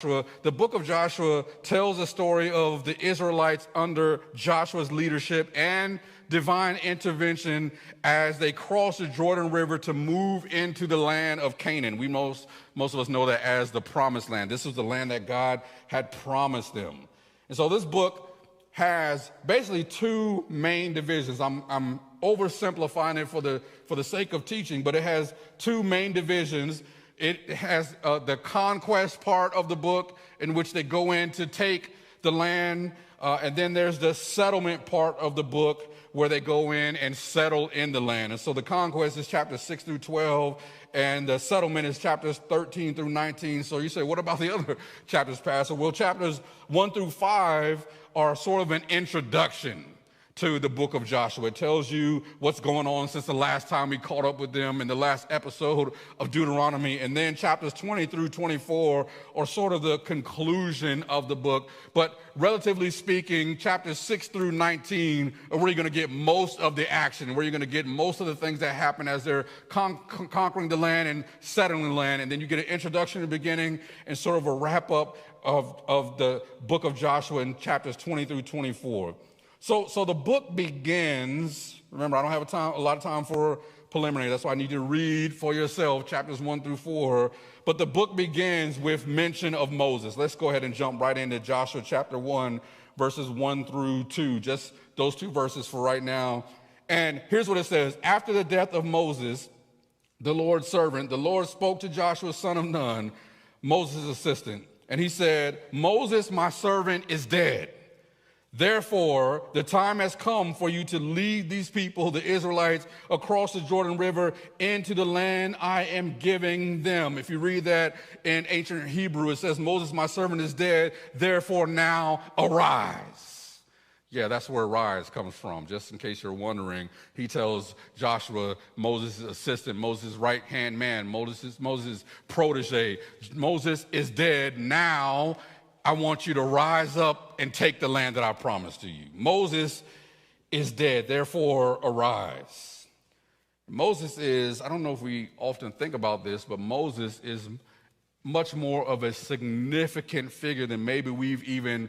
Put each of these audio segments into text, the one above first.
The book of Joshua tells the story of the Israelites under Joshua's leadership and divine intervention as they cross the Jordan River to move into the land of Canaan. Most of us know that as the promised land. This was the land that God had promised them. And so this book has basically two main divisions. I'm oversimplifying it for the sake of teaching, but it has two main divisions. It has the conquest part of the book in which they go in to take the land, and then there's the settlement part of the book where they go in and settle in the land. And so the conquest is chapters 6 through 12, and the settlement is chapters 13 through 19. So you say, what about the other chapters, Pastor? Well, chapters 1 through 5 are sort of an introduction to the book of Joshua. It tells you what's going on since the last time we caught up with them in the last episode of Deuteronomy. And then chapters 20 through 24 are sort of the conclusion of the book. But relatively speaking, chapters 6 through 19 are where you're going to get most of the action, where you're going to get most of the things that happen as they're conquering the land and settling the land. And then you get an introduction in the beginning and sort of a wrap up of the book of Joshua in chapters 20 through 24. So the book begins, remember, I don't have a lot of time for preliminary. That's why I need you to read for yourself chapters 1 through 4. But the book begins with mention of Moses. Let's go ahead and jump right into Joshua chapter 1, verses 1 through 2. Just those two verses for right now. And here's what it says. After the death of Moses, the Lord's servant, the Lord spoke to Joshua, son of Nun, Moses' assistant. And he said, Moses, my servant, is dead. Therefore, the time has come for you to lead these people, the Israelites, across the Jordan River into the land I am giving them. If you read that in ancient Hebrew, it says, Moses, my servant, is dead. Therefore, now arise. Yeah, that's where arise comes from. Just in case you're wondering, he tells Joshua, Moses' assistant, Moses' right-hand man, Moses' protege, Moses is dead. Now I want you to rise up and take the land that I promised to you. Moses is dead, therefore arise. Moses is, I don't know if we often think about this, but Moses is much more of a significant figure than maybe we've even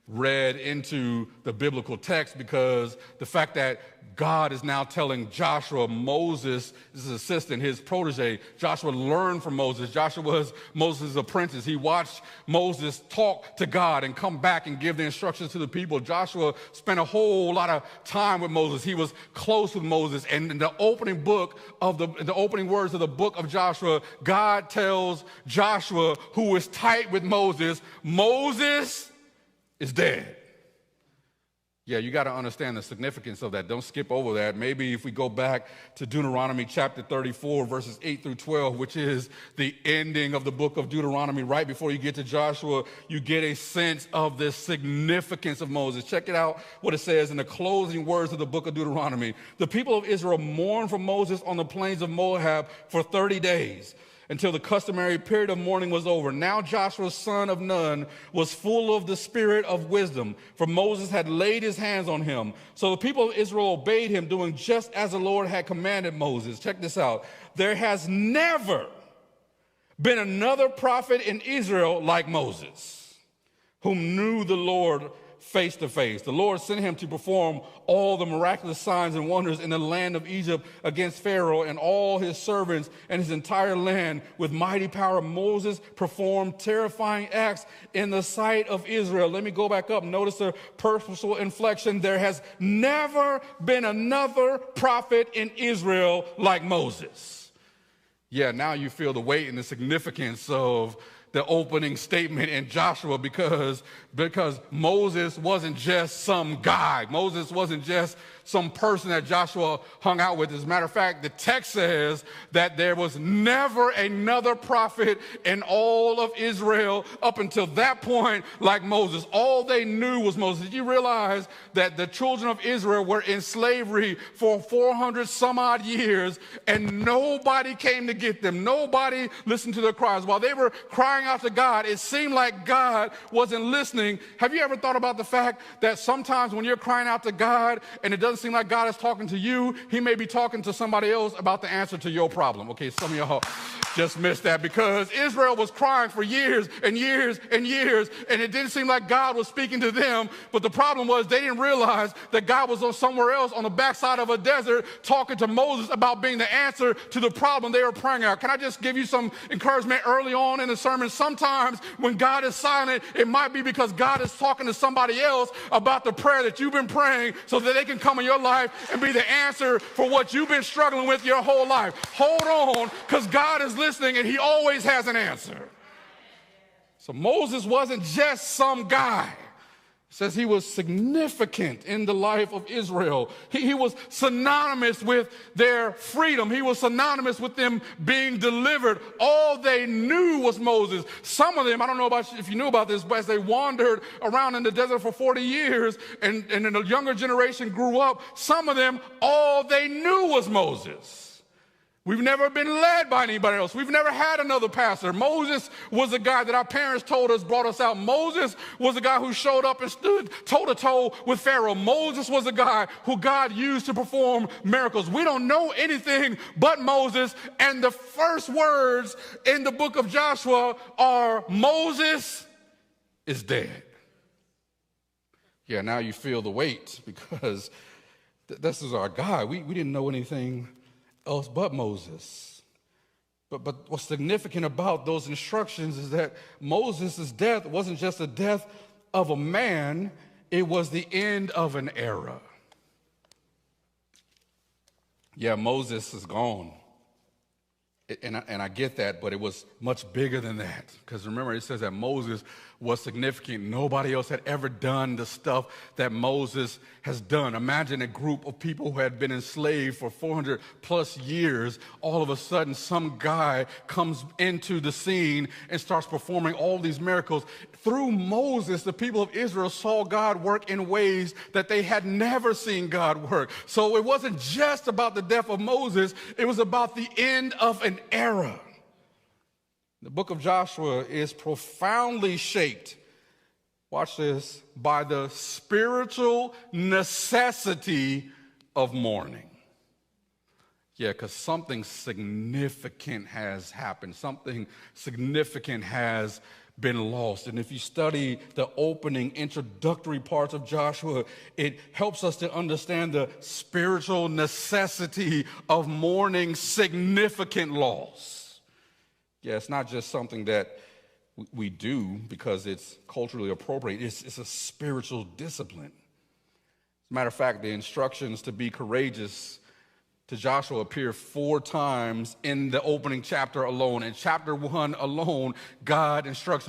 read into the biblical text, because the fact that God is now telling Joshua, Moses, his assistant, his protege, Joshua learned from Moses. Joshua was Moses' apprentice. He watched Moses talk to God and come back and give the instructions to the people. Joshua spent a whole lot of time with Moses. He was close with Moses. And in the opening the opening words of the book of Joshua, God tells Joshua, who is tight with Moses, Moses is dead. Yeah, you got to understand the significance of that. Don't skip over that. Maybe if we go back to Deuteronomy chapter 34, verses 8 through 12, which is the ending of the book of Deuteronomy, right before you get to Joshua, you get a sense of the significance of Moses. Check it out, what it says in the closing words of the book of Deuteronomy. The people of Israel mourned for Moses on the plains of Moab for 30 days. Until the customary period of mourning was over. Now Joshua, son of Nun, was full of the spirit of wisdom, for Moses had laid his hands on him. So the people of Israel obeyed him, doing just as the Lord had commanded Moses. Check this out. There has never been another prophet in Israel like Moses, whom knew the Lord face to face. The Lord sent him to perform all the miraculous signs and wonders in the land of Egypt against Pharaoh and all his servants and his entire land. With mighty power, Moses performed terrifying acts in the sight of Israel. Let me go back up. Notice the purposeful inflection. There has never been another prophet in Israel like Moses. Yeah, now you feel the weight and the significance of the opening statement in Joshua, because Moses wasn't just some guy. Moses wasn't just some person that Joshua hung out with. As a matter of fact, the text says that there was never another prophet in all of Israel up until that point like Moses. All they knew was Moses. Did you realize that the children of Israel were in slavery for 400 some odd years and nobody came to get them? Nobody listened to their cries. While they were crying out to God, it seemed like God wasn't listening. Have you ever thought about the fact that sometimes when you're crying out to God and it doesn't doesn't seem like God is talking to you, he may be talking to somebody else about the answer to your problem. Okay, some of y'all just missed that, because Israel was crying for years and years and years, and it didn't seem like God was speaking to them. But the problem was they didn't realize that God was on somewhere else on the backside of a desert talking to Moses about being the answer to the problem they were praying out. Can I just give you some encouragement early on in the sermon? Sometimes when God is silent, it might be because God is talking to somebody else about the prayer that you've been praying, so that they can come in your life and be the answer for what you've been struggling with your whole life. Hold on, because God is listening and he always has an answer. So Moses wasn't just some guy. It says he was significant in the life of Israel. He was synonymous with their freedom. He was synonymous with them being delivered. All they knew was Moses. Some of them, I don't know about if you knew about this, but as they wandered around in the desert for 40 years and then the younger generation grew up, some of them, all they knew was Moses. We've never been led by anybody else. We've never had another pastor. Moses was the guy that our parents told us brought us out. Moses was the guy who showed up and stood toe-to-toe with Pharaoh. Moses was the guy who God used to perform miracles. We don't know anything but Moses, and the first words in the book of Joshua are, Moses is dead. Yeah, now you feel the weight, because this is our guy. We didn't know anything else but Moses. But what's significant about those instructions is that Moses' death wasn't just the death of a man, it was the end of an era. Yeah, Moses is gone. And I get that, but it was much bigger than that. Because remember, it says that Moses was significant. Nobody else had ever done the stuff that Moses has done. Imagine a group of people who had been enslaved for 400 plus years. All of a sudden, some guy comes into the scene and starts performing all these miracles. Through Moses, the people of Israel saw God work in ways that they had never seen God work. So it wasn't just about the death of Moses. It was about the end of an era. The book of Joshua is profoundly shaped, watch this, by the spiritual necessity of mourning. Yeah, because something significant has happened. Something significant has been lost. And if you study the opening introductory parts of Joshua, it helps us to understand the spiritual necessity of mourning significant loss. Yeah, it's not just something that we do because it's culturally appropriate. It's a spiritual discipline. As a matter of fact, the instructions to be courageous to Joshua appear 4 times in the opening chapter alone. In chapter 1 alone, God instructs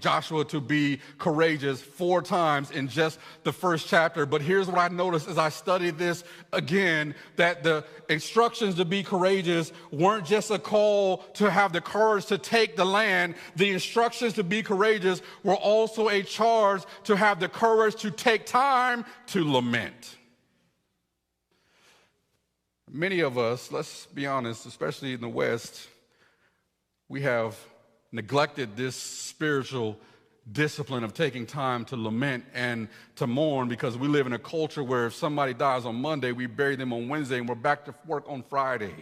Joshua to be courageous 4 times in just the first chapter. But here's what I noticed as I studied this again, that the instructions to be courageous weren't just a call to have the courage to take the land. The instructions to be courageous were also a charge to have the courage to take time to lament. Many of us, let's be honest, especially in the West, we have neglected this spiritual discipline of taking time to lament and to mourn, because we live in a culture where if somebody dies on Monday, we bury them on Wednesday and we're back to work on Friday.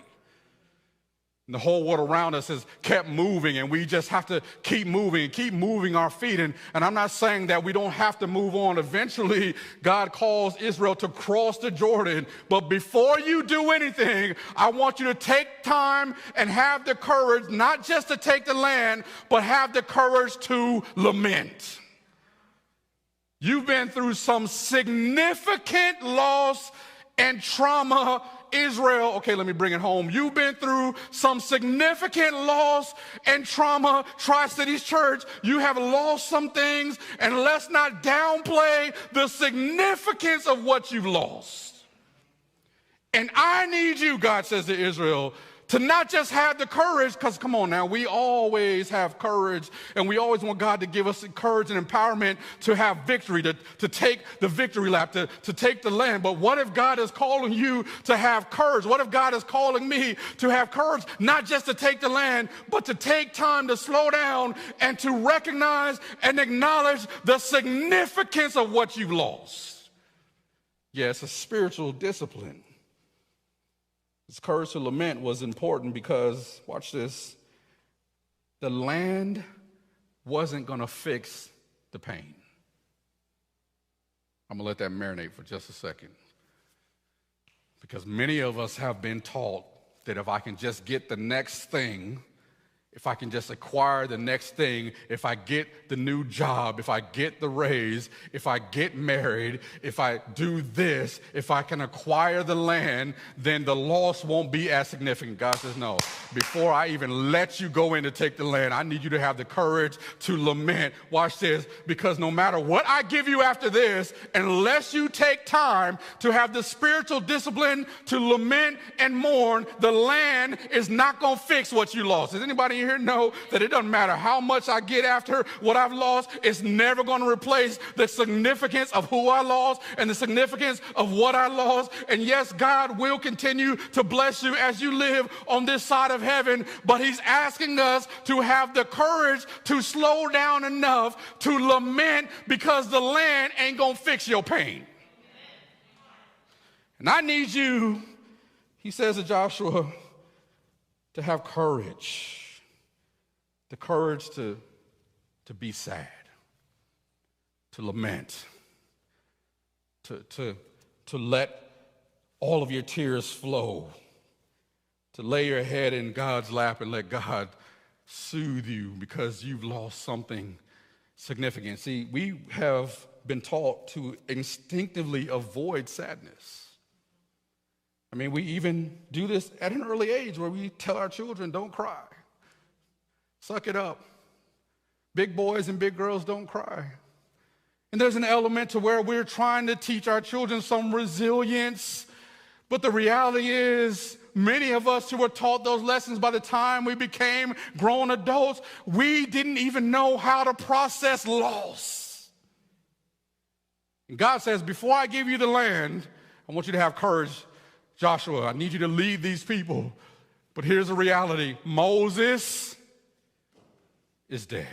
And the whole world around us has kept moving, and we just have to keep moving our feet. And I'm not saying that we don't have to move on. Eventually, God calls Israel to cross the Jordan. But before you do anything, I want you to take time and have the courage, not just to take the land, but have the courage to lament. You've been through some significant loss and trauma, Israel. Okay, let me bring it home. You've been through some significant loss and trauma, Tri-Cities Church. You have lost some things, and let's not downplay the significance of what you've lost. And I need you, God says to Israel, to not just have the courage, because come on now, we always have courage, and we always want God to give us courage and empowerment to have victory, to take the victory lap, to take the land. But what if God is calling you to have courage? What if God is calling me to have courage, not just to take the land, but to take time to slow down and to recognize and acknowledge the significance of what you've lost? Yeah, it's a spiritual discipline. This courage to lament was important because, watch this, the land wasn't going to fix the pain. I'm going to let that marinate for just a second. Because many of us have been taught that if I can just get the next thing, if I can just acquire the next thing, if I get the new job, if I get the raise, if I get married, if I do this, if I can acquire the land, then the loss won't be as significant. God says, no, before I even let you go in to take the land, I need you to have the courage to lament. Watch this, because no matter what I give you after this, unless you take time to have the spiritual discipline to lament and mourn, the land is not going to fix what you lost. Does anybody here know that it doesn't matter how much I get after what I've lost, it's never going to replace the significance of who I lost and the significance of what I lost. And yes, God will continue to bless you as you live on this side of heaven, but he's asking us to have the courage to slow down enough to lament, because the land ain't going to fix your pain. And I need you, he says to Joshua, to have courage. The courage to be sad, to lament, to let all of your tears flow, to lay your head in God's lap and let God soothe you because you've lost something significant. See, we have been taught to instinctively avoid sadness. I mean, we even do this at an early age where we tell our children, don't cry. Suck it up. Big boys and big girls don't cry. And there's an element to where we're trying to teach our children some resilience. But the reality is, many of us who were taught those lessons by the time we became grown adults, we didn't even know how to process loss. And God says, before I give you the land, I want you to have courage. Joshua, I need you to lead these people. But here's the reality. Moses is dead.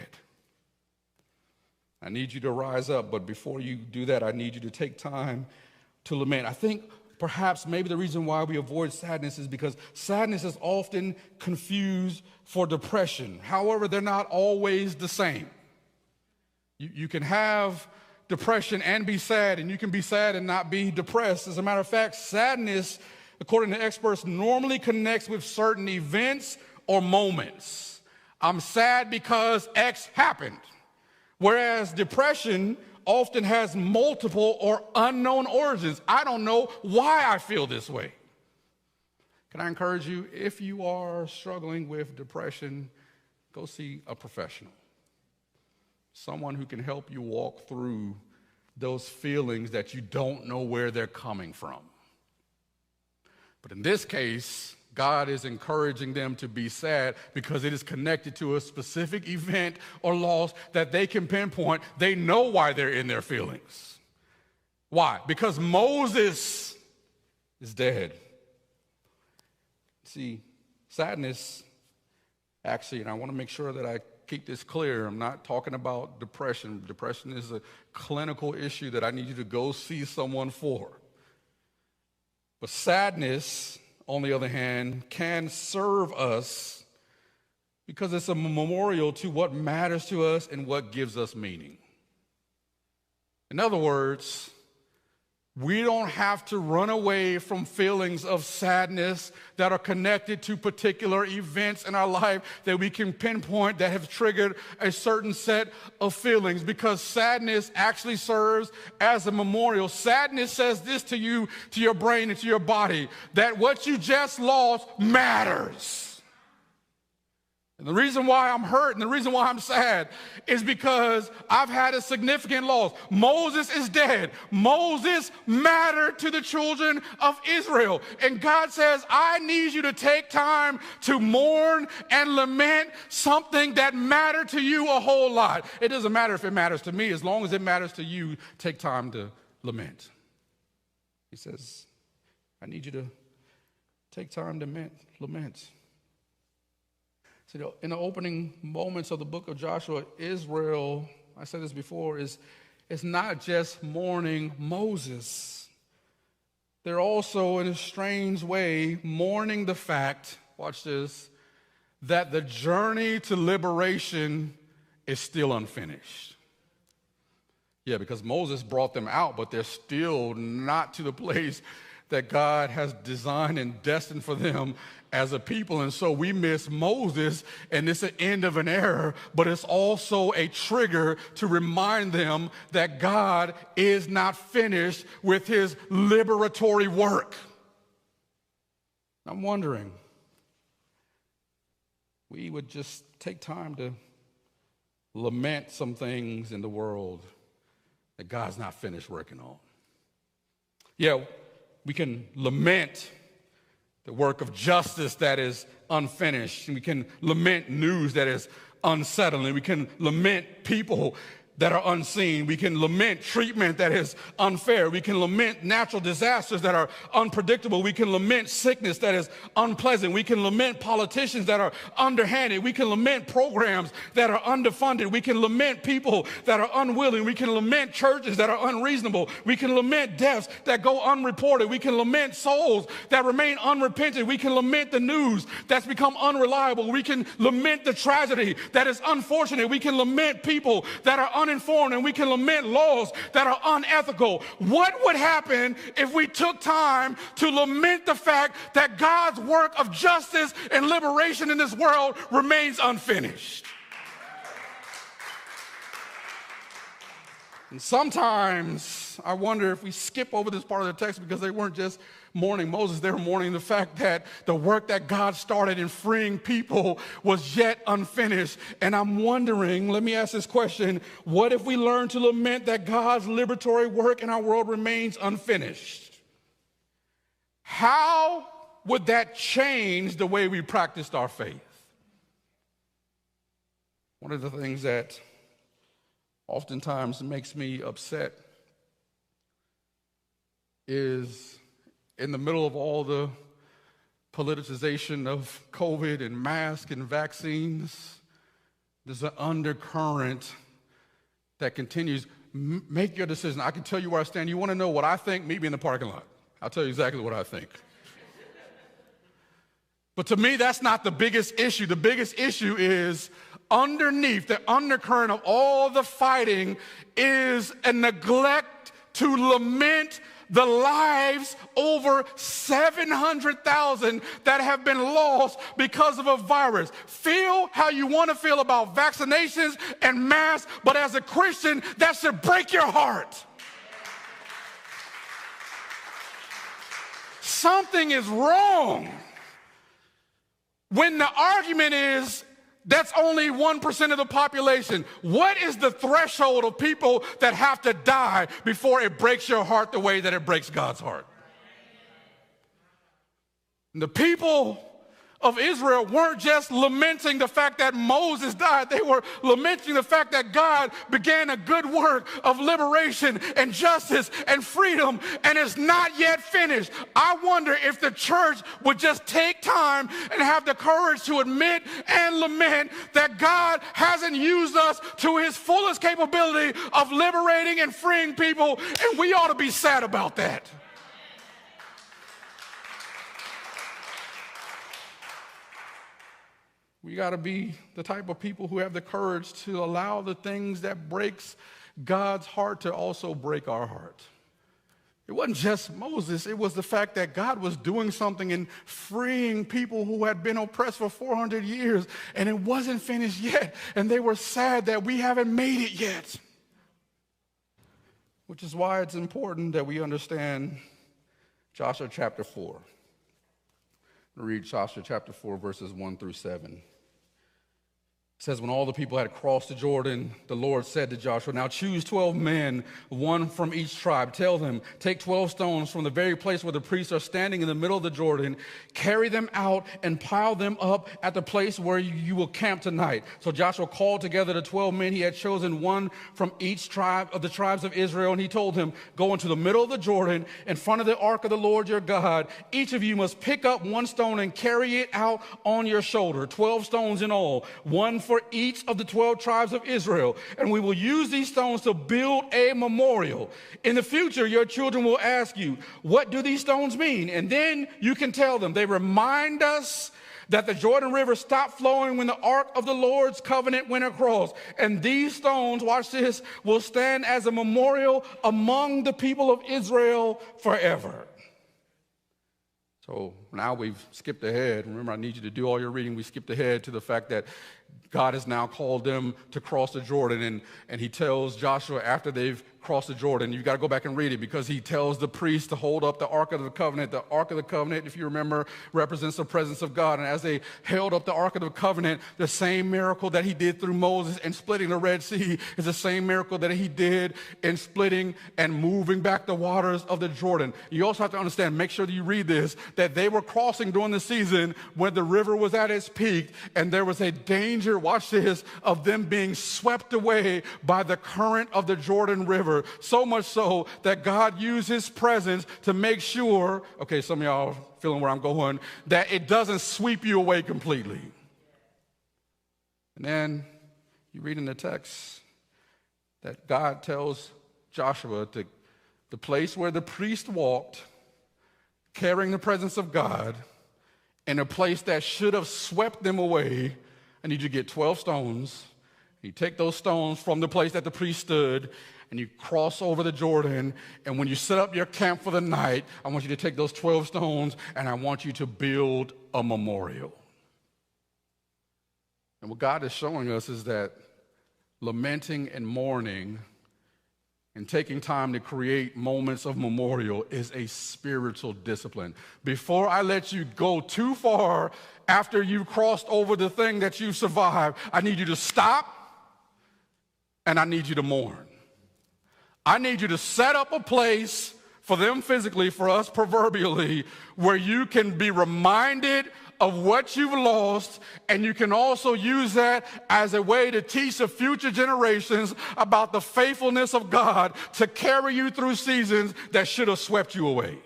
I need you to rise up, but before you do that, I need you to take time to lament. I think perhaps maybe the reason why we avoid sadness is because sadness is often confused for depression. However, they're not always the same. You can have depression and be sad, and you can be sad and not be depressed. As a matter of fact, sadness, according to experts, normally connects with certain events or moments. I'm sad because X happened. Whereas depression often has multiple or unknown origins. I don't know why I feel this way. Can I encourage you, if you are struggling with depression, go see a professional. Someone who can help you walk through those feelings that you don't know where they're coming from. But in this case, God is encouraging them to be sad because it is connected to a specific event or loss that they can pinpoint. They know why they're in their feelings. Why? Because Moses is dead. See, sadness, actually, and I want to make sure that I keep this clear, I'm not talking about depression. Depression is a clinical issue that I need you to go see someone for. But sadness, on the other hand, can serve us because it's a memorial to what matters to us and what gives us meaning. In other words, we don't have to run away from feelings of sadness that are connected to particular events in our life that we can pinpoint that have triggered a certain set of feelings, because sadness actually serves as a memorial. Sadness says this to you, to your brain and to your body, that what you just lost matters. And the reason why I'm hurt and the reason why I'm sad is because I've had a significant loss. Moses is dead. Moses mattered to the children of Israel. And God says, I need you to take time to mourn and lament something that mattered to you a whole lot. It doesn't matter if it matters to me. As long as it matters to you, take time to lament. He says, I need you to take time to lament. See, in the opening moments of the book of Joshua, Israel, I said this before, is not just mourning Moses, they're also, in a strange way, mourning the fact, watch this, that the journey to liberation is still unfinished. Yeah, because Moses brought them out, but they're still not to the place that God has designed and destined for them as a people. And so we miss Moses, and it's the end of an era, but it's also a trigger to remind them that God is not finished with his liberatory work. I'm wondering, we would just take time to lament some things in the world that God's not finished working on. Yeah, we can lament the work of justice that is unfinished. And we can lament news that is unsettling. We can lament people that are unseen. We can lament treatment that is unfair. We can lament natural disasters that are unpredictable. We can lament sickness that is unpleasant. We can lament politicians that are underhanded. We can lament programs that are underfunded. We can lament people that are unwilling. We can lament churches that are unreasonable. We can lament deaths that go unreported. We can lament souls that remain unrepentant. We can lament the news that's become unreliable. We can lament the tragedy that is unfortunate. We can lament people that are uninformed, and we can lament laws that are unethical. What would happen if we took time to lament the fact that God's work of justice and liberation in this world remains unfinished? And sometimes I wonder if we skip over this part of the text because they weren't just mourning Moses, they were mourning the fact that the work that God started in freeing people was yet unfinished. And I'm wondering, let me ask this question, what if we learn to lament that God's liberatory work in our world remains unfinished? How would that change the way we practiced our faith? One of the things that oftentimes makes me upset is in the middle of all the politicization of COVID and masks and vaccines, there's an undercurrent that continues. Make your decision. I can tell you where I stand. You want to know what I think? Meet me in the parking lot. I'll tell you exactly what I think. But to me, that's not the biggest issue. The biggest issue is underneath the undercurrent of all the fighting is a neglect to lament the lives over 700,000 that have been lost because of a virus. Feel how you want to feel about vaccinations and masks, but as a Christian, that should break your heart. Something is wrong when the argument is that's only 1% of the population. What is the threshold of people that have to die before it breaks your heart the way that it breaks God's heart? And the people of Israel weren't just lamenting the fact that Moses died. They were lamenting the fact that God began a good work of liberation and justice and freedom, and it's not yet finished. I wonder if the church would just take time and have the courage to admit and lament that God hasn't used us to his fullest capability of liberating and freeing people, and we ought to be sad about that. We got to be the type of people who have the courage to allow the things that breaks God's heart to also break our heart. It wasn't just Moses. It was the fact that God was doing something in freeing people who had been oppressed for 400 years, and it wasn't finished yet, and they were sad that we haven't made it yet. Which is why it's important that we understand Joshua chapter 4. I'll read Joshua chapter 4, verses 1 through 7. It says, when all the people had crossed the Jordan, the Lord said to Joshua, now choose 12 men, one from each tribe. Tell them, take 12 stones from the very place where the priests are standing in the middle of the Jordan, carry them out and pile them up at the place where you will camp tonight. So Joshua called together the 12 men he had chosen, one from each tribe of the tribes of Israel, and he told him, go into the middle of the Jordan in front of the ark of the Lord your God. Each of you must pick up one stone and carry it out on your shoulder, 12 stones in all, one for each of the 12 tribes of Israel. And we will use these stones to build a memorial. In the future, your children will ask you, what do these stones mean? And then you can tell them, they remind us that the Jordan River stopped flowing when the ark of the Lord's covenant went across. And these stones, watch this, will stand as a memorial among the people of Israel forever. So now we've skipped ahead. Remember, I need you to do all your reading. We skipped ahead to the fact that God has now called them to cross the Jordan, and he tells Joshua after they've crossed the Jordan, you've got to go back and read it, because he tells the priest to hold up the Ark of the Covenant. The Ark of the Covenant, if you remember, represents the presence of God. And as they held up the Ark of the Covenant, the same miracle that he did through Moses in splitting the Red Sea is the same miracle that he did in splitting and moving back the waters of the Jordan. You also have to understand, make sure that you read this, that they were crossing during the season when the river was at its peak, and there was a danger, watch this, of them being swept away by the current of the Jordan River. So much so that God used his presence to make sure, okay, some of y'all feeling where I'm going, that it doesn't sweep you away completely. And then you read in the text that God tells Joshua to the place where the priest walked, carrying the presence of God, in a place that should have swept them away. I need you to get 12 stones. You take those stones from the place that the priest stood, and you cross over the Jordan, and when you set up your camp for the night, I want you to take those 12 stones, and I want you to build a memorial. And what God is showing us is that lamenting and mourning and taking time to create moments of memorial is a spiritual discipline. Before I let you go too far after you've crossed over the thing that you've survived, I need you to stop, and I need you to mourn. I need you to set up a place for them physically, for us proverbially, where you can be reminded of what you've lost, and you can also use that as a way to teach the future generations about the faithfulness of God to carry you through seasons that should have swept you away.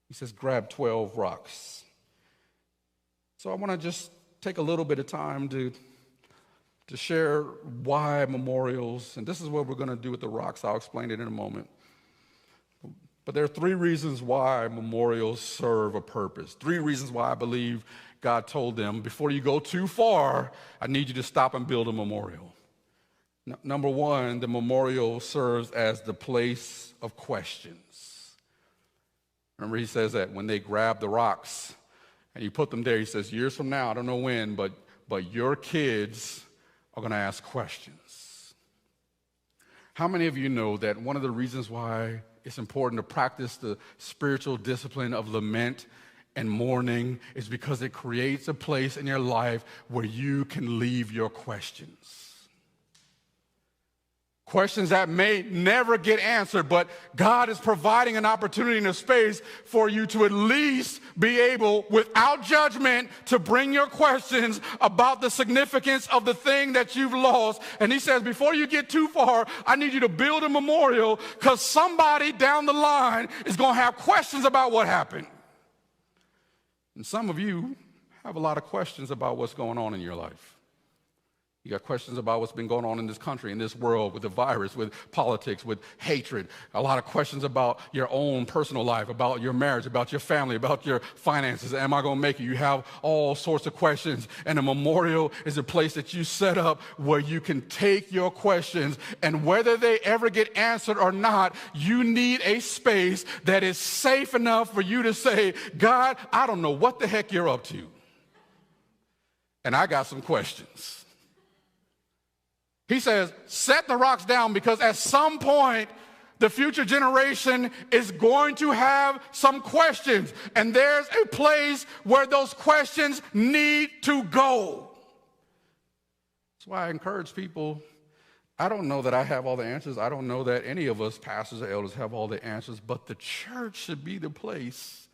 He says, grab 12 rocks. So I want to just take a little bit of time to share why memorials, and this is what we're going to do with the rocks. I'll explain it in a moment. But there are 3 reasons why memorials serve a purpose. 3 reasons why I believe God told them, before you go too far, I need you to stop and build a memorial. Number 1, the memorial serves as the place of questions. Remember, he says that when they grab the rocks and you put them there, he says, years from now, I don't know when, but your kids are going to ask questions. How many of you know that one of the reasons why it's important to practice the spiritual discipline of lament and mourning is because it creates a place in your life where you can leave your questions? Questions that may never get answered, but God is providing an opportunity and a space for you to at least be able, without judgment, to bring your questions about the significance of the thing that you've lost. And he says, before you get too far, I need you to build a memorial, because somebody down the line is going to have questions about what happened. And some of you have a lot of questions about what's going on in your life. You got questions about what's been going on in this country, in this world, with the virus, with politics, with hatred. A lot of questions about your own personal life, about your marriage, about your family, about your finances. Am I going to make it? You have all sorts of questions. And a memorial is a place that you set up where you can take your questions, and whether they ever get answered or not, you need a space that is safe enough for you to say, God, I don't know what the heck you're up to, and I got some questions. He says, set the rocks down, because at some point, the future generation is going to have some questions. And there's a place where those questions need to go. That's why I encourage people. I don't know that I have all the answers. I don't know that any of us pastors or elders have all the answers. But the church should be the place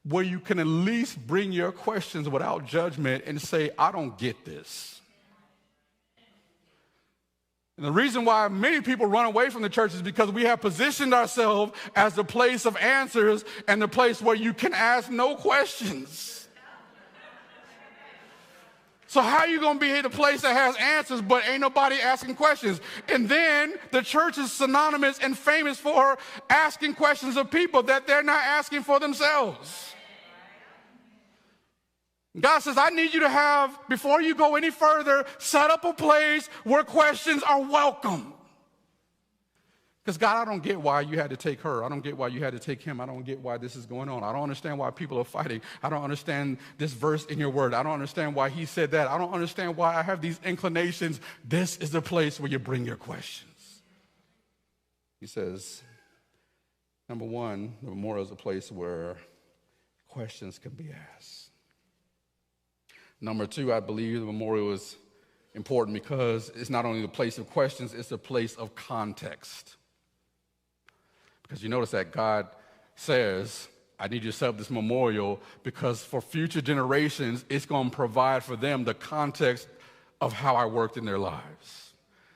where you can at least bring your questions without judgment and say, I don't get this. And the reason why many people run away from the church is because we have positioned ourselves as the place of answers and the place where you can ask no questions. So how are you going to be at a place that has answers, but ain't nobody asking questions? And then the church is synonymous and famous for asking questions of people that they're not asking for themselves. God says, I need you to have, before you go any further, set up a place where questions are welcome. Because God, I don't get why you had to take her. I don't get why you had to take him. I don't get why this is going on. I don't understand why people are fighting. I don't understand this verse in your word. I don't understand why he said that. I don't understand why I have these inclinations. This is the place where you bring your questions. He says, number one, the memorial is a place where questions can be asked. Number two, I believe the memorial is important because it's not only the place of questions, it's a place of context. Because you notice that God says, I need you to set up this memorial because for future generations, it's going to provide for them the context of how I worked in their lives.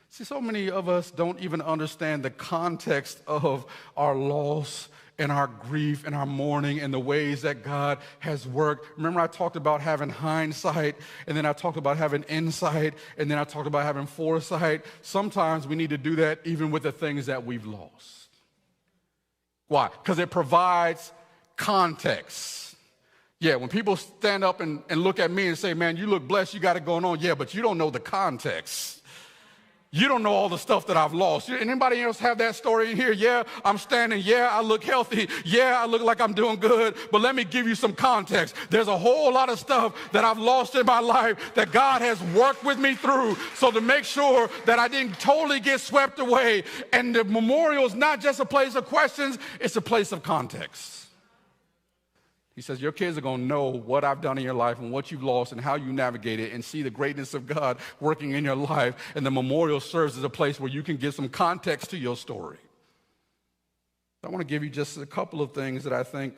See, so many of us don't even understand the context of our loss and our grief and our mourning and the ways that God has worked. Remember I talked about having hindsight, and then I talked about having insight, and then I talked about having foresight. Sometimes we need to do that even with the things that we've lost. Why? Because it provides context. Yeah, when people stand up and look at me and say, man, you look blessed, you got it going on. Yeah, but you don't know the context. You don't know all the stuff that I've lost. Anybody else have that story in here? Yeah, I'm standing. Yeah, I look healthy. Yeah, I look like I'm doing good. But let me give you some context. There's a whole lot of stuff that I've lost in my life that God has worked with me through. So to make sure that I didn't totally get swept away. And the memorial is not just a place of questions, it's a place of context. He says, your kids are going to know what I've done in your life and what you've lost and how you navigate it and see the greatness of God working in your life. And the memorial serves as a place where you can give some context to your story. I want to give you just a couple of things that I think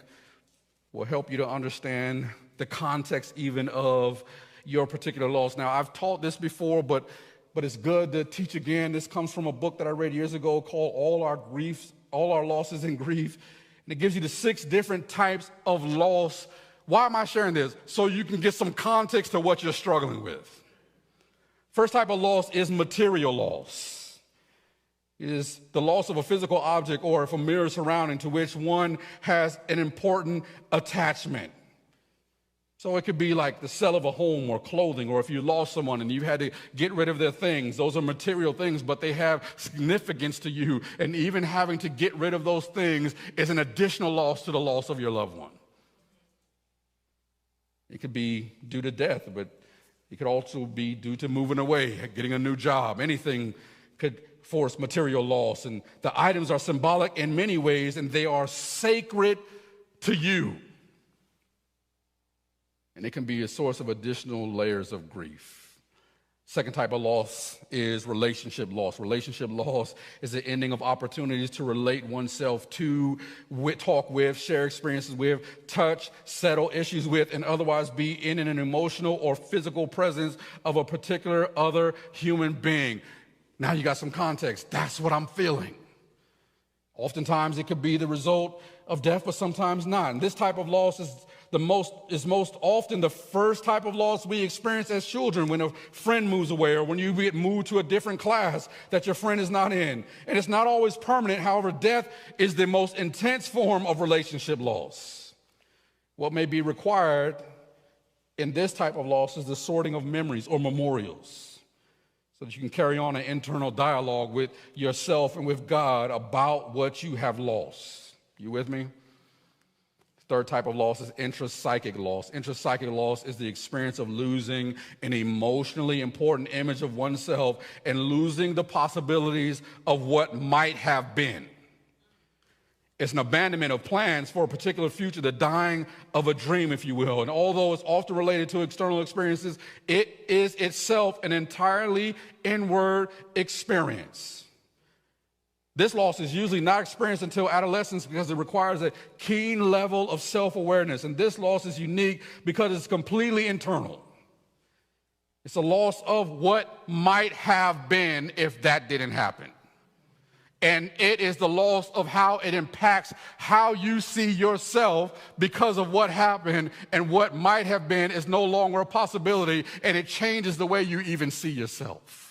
will help you to understand the context even of your particular loss. Now, I've taught this before, but it's good to teach again. This comes from a book that I read years ago called All Our Losses and Grief. And it gives you the 6 different types of loss. Why am I sharing this? So you can get some context to what you're struggling with. First type of loss is material loss. It is the loss of a physical object or a familiar surrounding to which one has an important attachment. So it could be like the sale of a home or clothing, or if you lost someone and you had to get rid of their things. Those are material things, but they have significance to you. And even having to get rid of those things is an additional loss to the loss of your loved one. It could be due to death, but it could also be due to moving away, getting a new job. Anything could force material loss. And the items are symbolic in many ways, and they are sacred to you. And it can be a source of additional layers of grief. Second type of loss is relationship loss. Relationship loss is the ending of opportunities to relate oneself to, talk with, share experiences with, touch, settle issues with, and otherwise be in an emotional or physical presence of a particular other human being. Now you got some context. That's what I'm feeling. Oftentimes it could be the result of death, but sometimes not. And this type of loss is most often the first type of loss we experience as children when a friend moves away or when you get moved to a different class that your friend is not in. And it's not always permanent. However, death is the most intense form of relationship loss. What may be required in this type of loss is the sorting of memories or memorials so that you can carry on an internal dialogue with yourself and with God about what you have lost. You with me? Third type of loss is intrapsychic loss. Intrapsychic loss is the experience of losing an emotionally important image of oneself and losing the possibilities of what might have been. It's an abandonment of plans for a particular future, the dying of a dream, if you will. And although it's often related to external experiences, it is itself an entirely inward experience. This loss is usually not experienced until adolescence because it requires a keen level of self-awareness. And this loss is unique because it's completely internal. It's a loss of what might have been if that didn't happen. And it is the loss of how it impacts how you see yourself because of what happened, and what might have been is no longer a possibility, and it changes the way you even see yourself.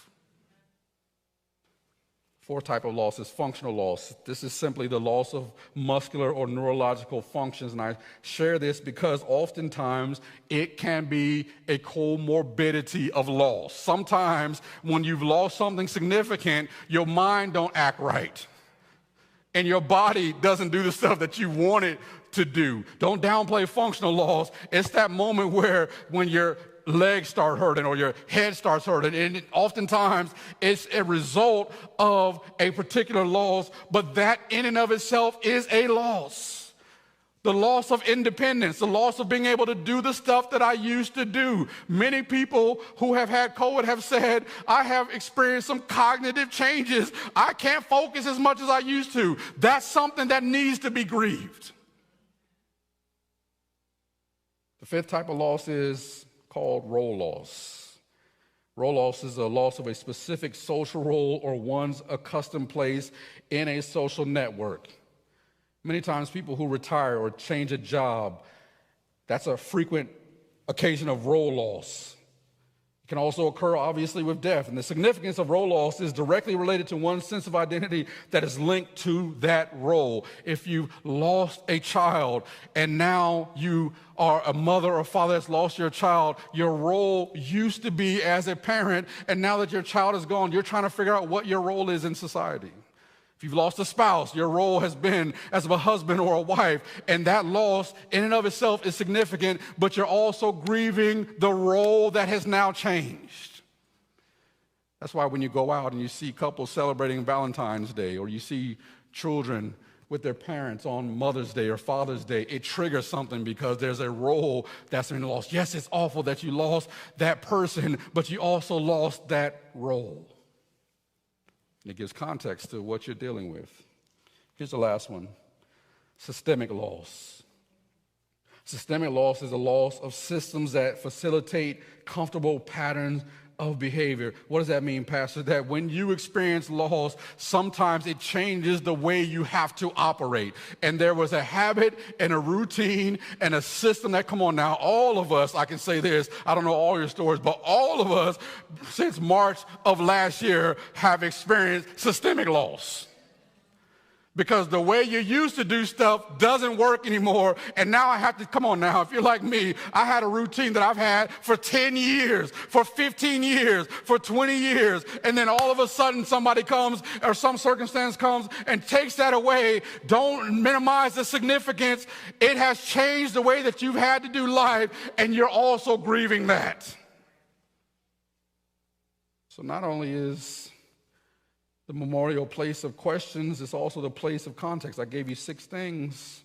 Fourth type of loss is functional loss. This is simply the loss of muscular or neurological functions. And I share this because oftentimes it can be a comorbidity of loss. Sometimes when you've lost something significant, your mind don't act right. And your body doesn't do the stuff that you want it to do. Don't downplay functional loss. It's that moment where when your legs start hurting or your head starts hurting, and oftentimes it's a result of a particular loss, but that in and of itself is a loss. The loss of independence, the loss of being able to do the stuff that I used to do. Many people who have had COVID have said, I have experienced some cognitive changes. I can't focus as much as I used to. That's something that needs to be grieved. The fifth type of loss is called role loss. Role loss is a loss of a specific social role or one's accustomed place in a social network. Many times people who retire or change a job, that's a frequent occasion of role loss. It can also occur, obviously, with death. And the significance of role loss is directly related to one's sense of identity that is linked to that role. If you've lost a child and now you are a mother or father that's lost your child, your role used to be as a parent, and now that your child is gone, you're trying to figure out what your role is in society. If you've lost a spouse, your role has been as a husband or a wife, and that loss in and of itself is significant, but you're also grieving the role that has now changed. That's why when you go out and you see couples celebrating Valentine's Day, or you see children with their parents on Mother's Day or Father's Day, it triggers something because there's a role that's been lost. Yes, it's awful that you lost that person, but you also lost that role. It gives context to what you're dealing with. Here's the last one: systemic loss. Systemic loss is a loss of systems that facilitate comfortable patterns of behavior. What does that mean, Pastor? That when you experience loss, sometimes it changes the way you have to operate. And there was a habit and a routine and a system that, come on now, all of us, I can say this, I don't know all your stories, but all of us since March of last year have experienced systemic loss. Because the way you used to do stuff doesn't work anymore, and now I have to, come on now, if you're like me, I had a routine that I've had for 10 years, for 15 years, for 20 years, and then all of a sudden somebody comes or some circumstance comes and takes that away. Don't minimize the significance. It has changed the way that you've had to do life, and you're also grieving that. So not only is the memorial place of questions, it's also the place of context. I gave you 6 things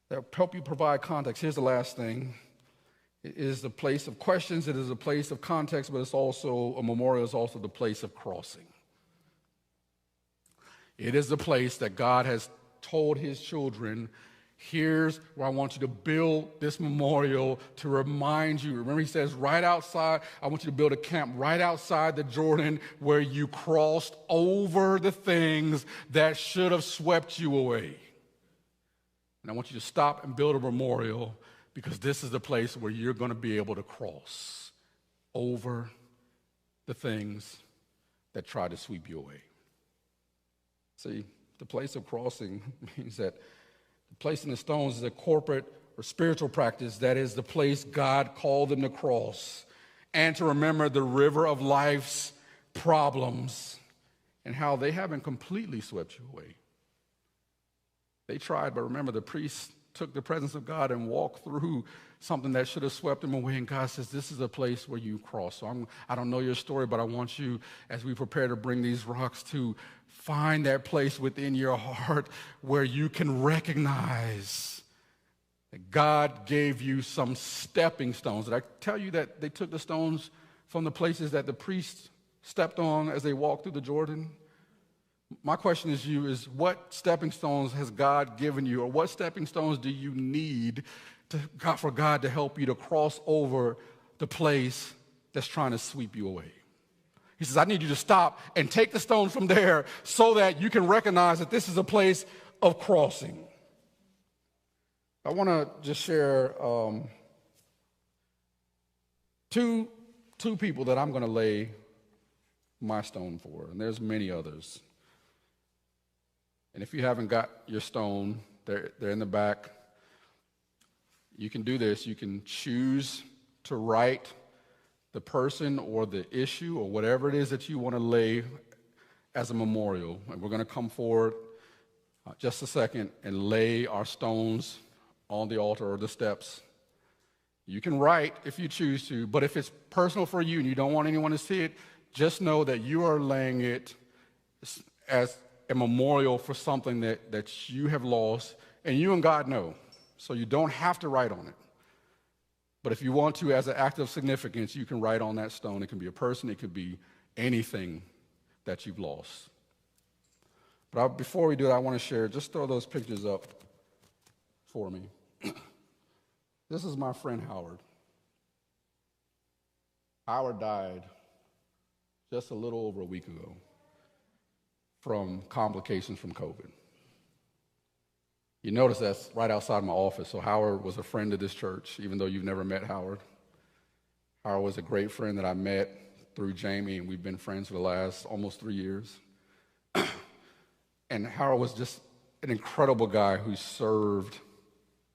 that help you provide context. Here's the last thing. It is the place of questions, it is a place of context, but it's also, a memorial is also the place of crossing. It is the place that God has told his children, here's where I want you to build this memorial to remind you. Remember, he says right outside, I want you to build a camp right outside the Jordan where you crossed over the things that should have swept you away. And I want you to stop and build a memorial because this is the place where you're going to be able to cross over the things that try to sweep you away. See, the place of crossing means that placing the stones is a corporate or spiritual practice that is the place God called them to cross and to remember the river of life's problems and how they haven't completely swept you away. They tried, but remember, the priests took the presence of God and walked through something that should have swept them away, and God says, this is a place where you cross. So I don't know your story, but I want you, as we prepare to bring these rocks, to find that place within your heart where you can recognize that God gave you some stepping stones. Did I tell you that they took the stones from the places that the priests stepped on as they walked through the Jordan? My question is is what stepping stones has God given you, or what stepping stones do you need for God to help you to cross over the place that's trying to sweep you away? He says, I need you to stop and take the stones from there so that you can recognize that this is a place of crossing. I want to just share two people that I'm going to lay my stone for, and there's many others. And if you haven't got your stone, they're in the back. You can do this. You can choose to write the person or the issue or whatever it is that you want to lay as a memorial. And we're going to come forward just a second and lay our stones on the altar or the steps. You can write if you choose to, but if it's personal for you and you don't want anyone to see it, just know that you are laying it as a memorial for something that you have lost, and you and God know. So you don't have to write on it. But if you want to, as an act of significance, you can write on that stone. It can be a person. It could be anything that you've lost. But before we do it, I want to share, just throw those pictures up for me. This is my friend Howard. Howard died just a little over a week ago from complications from COVID. You notice that's right outside my office. So Howard was a friend of this church, even though you've never met Howard. Howard was a great friend that I met through Jamie, and we've been friends for the last almost 3 years. And Howard was just an incredible guy who served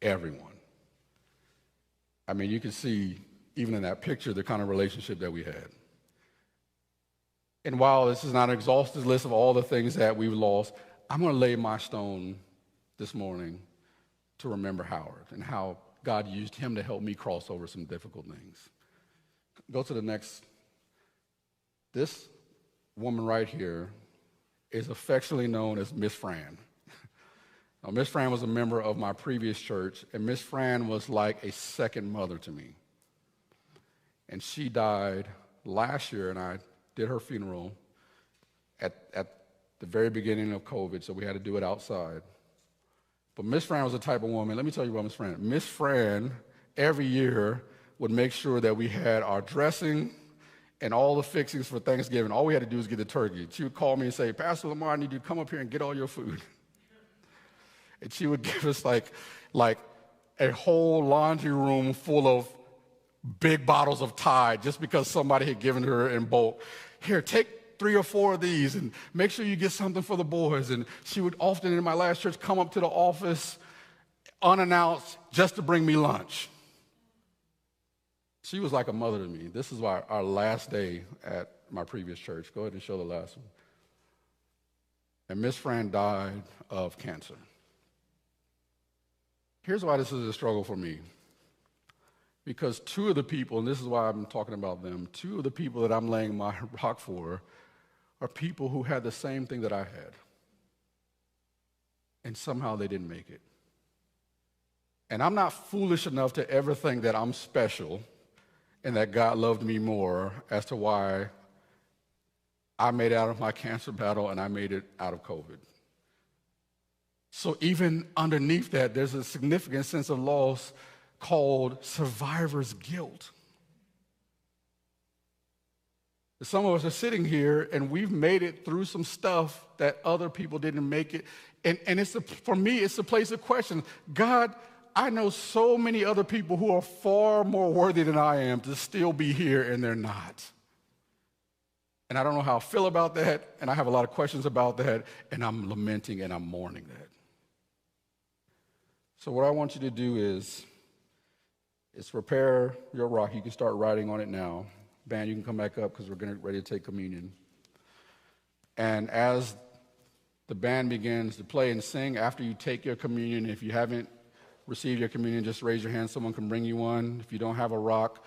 everyone. I mean, you can see, even in that picture, the kind of relationship that we had. And while this is not an exhaustive list of all the things that we've lost, I'm going to lay my stone this morning to remember Howard and how God used him to help me cross over some difficult things. Go to the next. This woman right here is affectionately known as Miss Fran. Now, Miss Fran was a member of my previous church, and Miss Fran was like a second mother to me. And she died last year, and I did her funeral at the very beginning of COVID, so we had to do it outside. But Miss Fran was the type of woman, let me tell you about Miss Fran. Miss Fran, every year, would make sure that we had our dressing and all the fixings for Thanksgiving. All we had to do was get the turkey. She would call me and say, Pastor Lamar, I need you to come up here and get all your food. And she would give us like a whole laundry room full of big bottles of Tide just because somebody had given her in bulk. Here, take 3 or 4 of these and make sure you get something for the boys. And she would often, in my last church, come up to the office unannounced just to bring me lunch. She was like a mother to me. This is our last day at my previous church. Go ahead and show the last one. And Miss Fran died of cancer. Here's why this is a struggle for me. Because 2 of the people, and this is why I'm talking about them, 2 of the people that I'm laying my rock for are people who had the same thing that I had. And somehow they didn't make it. And I'm not foolish enough to ever think that I'm special and that God loved me more as to why I made it out of my cancer battle and I made it out of COVID. So even underneath that, there's a significant sense of loss called survivor's guilt. Some of us are sitting here and we've made it through some stuff that other people didn't make it. And for me, it's a place of question. God, I know so many other people who are far more worthy than I am to still be here, and they're not. And I don't know how I feel about that, and I have a lot of questions about that, and I'm lamenting and I'm mourning that. So what I want you to do is prepare your rock. You can start writing on it now. Band, you can come back up because we're getting ready to take communion. And as the band begins to play and sing, after you take your communion, if you haven't received your communion, just raise your hand. Someone can bring you one. If you don't have a rock,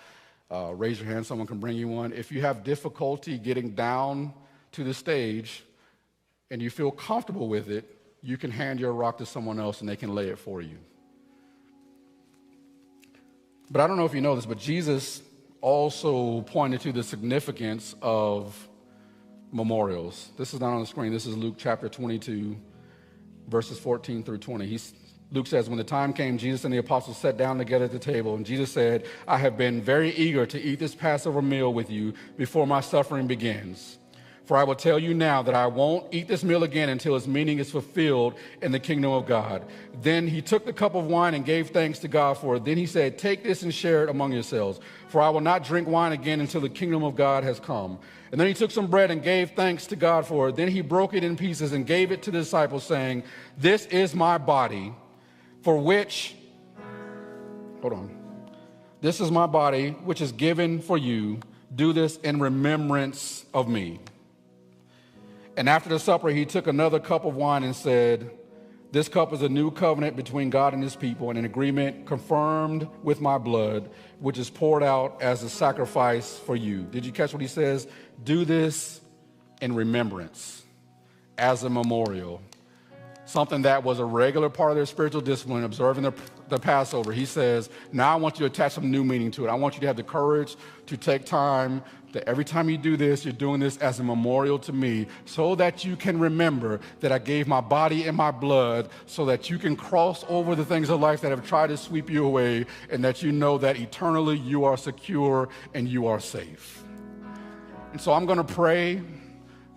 raise your hand. Someone can bring you one. If you have difficulty getting down to the stage and you feel comfortable with it, you can hand your rock to someone else and they can lay it for you. But I don't know if you know this, but Jesus also pointed to the significance of memorials. This is not on the screen. This is Luke chapter 22, verses 14 through 20. Luke says, when the time came, Jesus and the apostles sat down together at the table, and Jesus said, I have been very eager to eat this Passover meal with you before my suffering begins. For I will tell you now that I won't eat this meal again until its meaning is fulfilled in the kingdom of God. Then he took the cup of wine and gave thanks to God for it. Then he said, take this and share it among yourselves, for I will not drink wine again until the kingdom of God has come. And then he took some bread and gave thanks to God for it. Then he broke it in pieces and gave it to the disciples, saying, this is my body, for which, this is my body, which is given for you. Do this in remembrance of me. And after the supper, he took another cup of wine and said, this cup is a new covenant between God and his people, and an agreement confirmed with my blood, which is poured out as a sacrifice for you. Did you catch what he says? Do this in remembrance, as a memorial. Something that was a regular part of their spiritual discipline, observing the Passover. He says, now I want you to attach some new meaning to it. I want you to have the courage to take time, that every time you do this, you're doing this as a memorial to me, so that you can remember that I gave my body and my blood, so that you can cross over the things of life that have tried to sweep you away, and that you know that eternally you are secure and you are safe. And so I'm going to pray.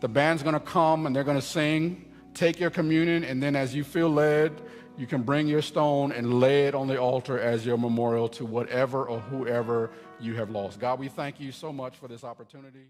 The band's going to come and they're going to sing. Take your communion, and then as you feel led, you can bring your stone and lay it on the altar as your memorial to whatever or whoever you have lost. God, we thank you so much for this opportunity.